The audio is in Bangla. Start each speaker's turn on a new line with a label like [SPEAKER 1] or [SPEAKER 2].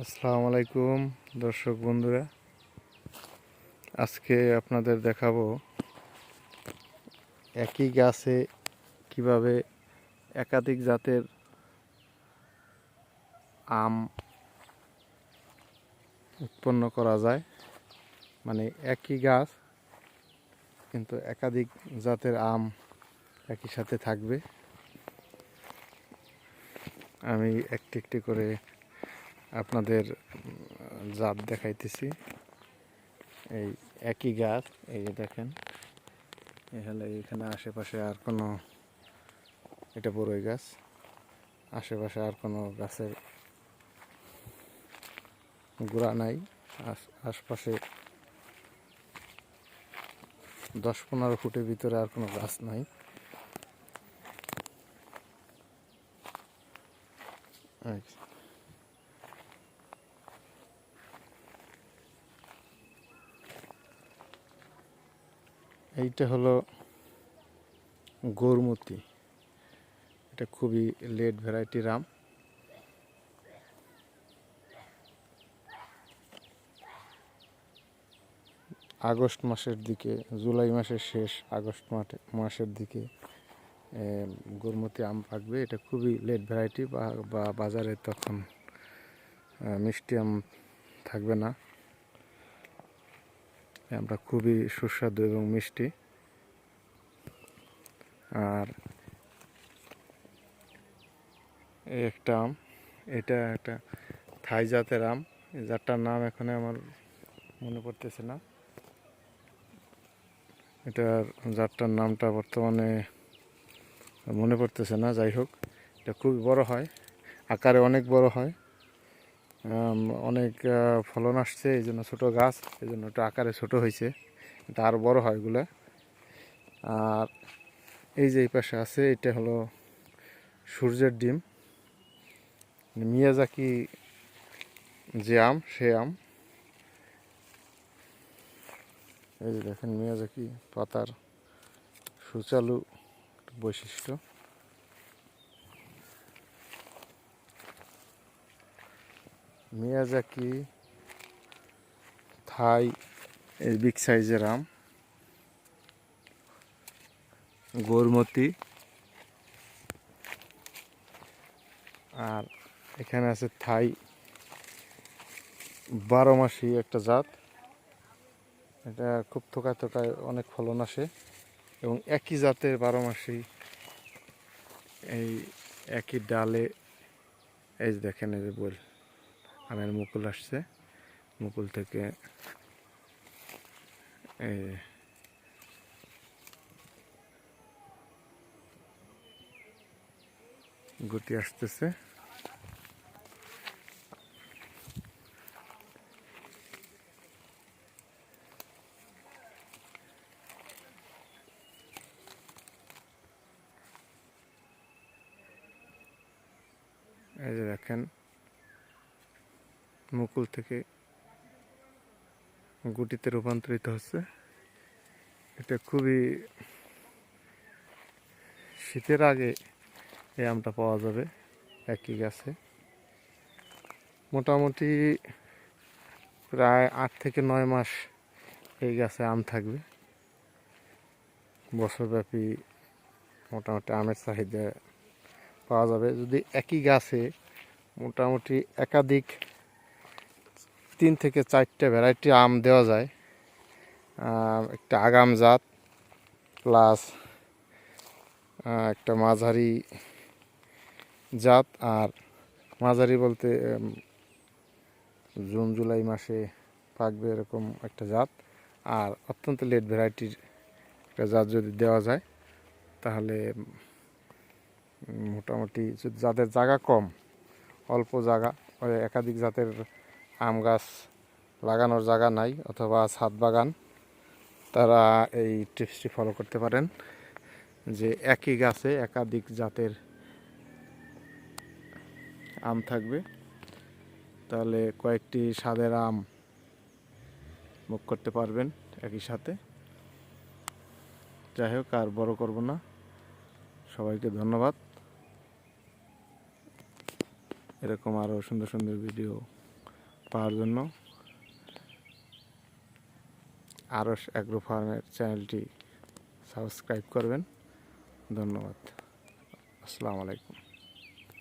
[SPEAKER 1] আসসালামু আলাইকুম দর্শক বন্ধুরা, আজকে আপনাদের দেখাবো একই গাছে কিভাবে একাধিক জাতের আম উৎপন্ন করা যায়। মানে একই গাছ কিন্তু একাধিক জাতের আম একই সাথে থাকবে। আমি একটি একটি করে আপনাদের জাত দেখাইতেছি। এই একই গাছ, এই যে দেখেন, এখানে আশেপাশে আর কোনো, এটা বড়ই গাছ, আশেপাশে আর কোনো গাছের গোড়া নাই। আশপাশে 10-15 ফুটের ভিতরে আর কোনো গাছ নাই। এইটা হলো গৌরমতি। এটা খুবই লেট ভ্যারাইটির আম। আগস্ট মাসের দিকে, জুলাই মাসের শেষ, আগস্ট মাসের দিকে গৌরমতি আম পাকবে। এটা খুবই লেট ভ্যারাইটি, বা বাজারে তখন মিষ্টি আম থাকবে না। আমটা খুবই সুস্বাদু এবং মিষ্টি। আর এই একটা আম, এটা একটা থাই জাতের আম। এই জাতটার নাম এখানে আমার মনে পড়তেছে না। এটার জাতটার নামটা বর্তমানে মনে পড়তেছে না। যাই হোক, এটা খুবই বড় হয়, আকারে অনেক বড় হয়, অনেক ফলন আসছে। এই জন্য ছোটো গাছ, এই জন্য একটু আকারে ছোটো হয়েছে, এটা আরও বড় হয় এগুলো। আর এই যে এই পাশে আছে, এটা হলো সূর্যের ডিম, মিয়াজাকি যে আম, সে আম। এই যে দেখেন, মিয়াজাকি পাতার সুচালু বৈশিষ্ট্য। মিয়াজাকি থাই, এই বিগ সাইজের আম। গৌরমতি, আর এখানে আছে থাই 12 মাসি একটা জাত। এটা খুব থোকায় থোকায় অনেক ফলন আসে, এবং একই জাতের 12 মাসি এই একই ডালে, এই যে দেখেন, এই যে আমের মুকুল আসছে, মুকুল থেকে এই গুটি আসতেছে। এই যে দেখেন, মুকুল থেকে গুটিতে রূপান্তরিত হচ্ছে। এটা খুবই, শীতের আগে এই আমটা পাওয়া যাবে একই গাছে। মোটামুটি প্রায় 8 থেকে 9 মাস এই গাছে আম থাকবে। বছরব্যাপী মোটামুটি আমের চাহিদা পাওয়া যাবে যদি একই গাছে মোটামুটি একাধিক 3 থেকে 4টে ভ্যারাইটি আম দেওয়া যায়। একটা আগাম জাত প্লাস একটা মাঝারি জাত। আর মাঝারি বলতে জুন জুলাই মাসে পাকবে এরকম একটা জাত। আর অত্যন্ত লেট ভ্যারাইটির একটা জাত যদি দেওয়া যায়, তাহলে মোটামুটি যাদের জায়গা কম, অল্প জায়গা, একাধিক জাতের আম গাছ লাগানোর জায়গা নাই, অথবা ছাদ বাগান, তারা এই টিপসটি ফলো করতে পারেন যে একই গাছে একাধিক জাতের আম থাকবে। তাহলে কয়েকটি স্বাদের আম মুখ করতে পারবেন একই সাথে। যাই হোক, আর বড় করব না। সবাইকে ধন্যবাদ। এরকম আরও সুন্দর সুন্দর ভিডিও পাওয়ার জন্য আরশ অ্যাগ্রো ফার্মের চ্যানেলটি সাবস্ক্রাইব করবেন। ধন্যবাদ। আসসালামু আলাইকুম।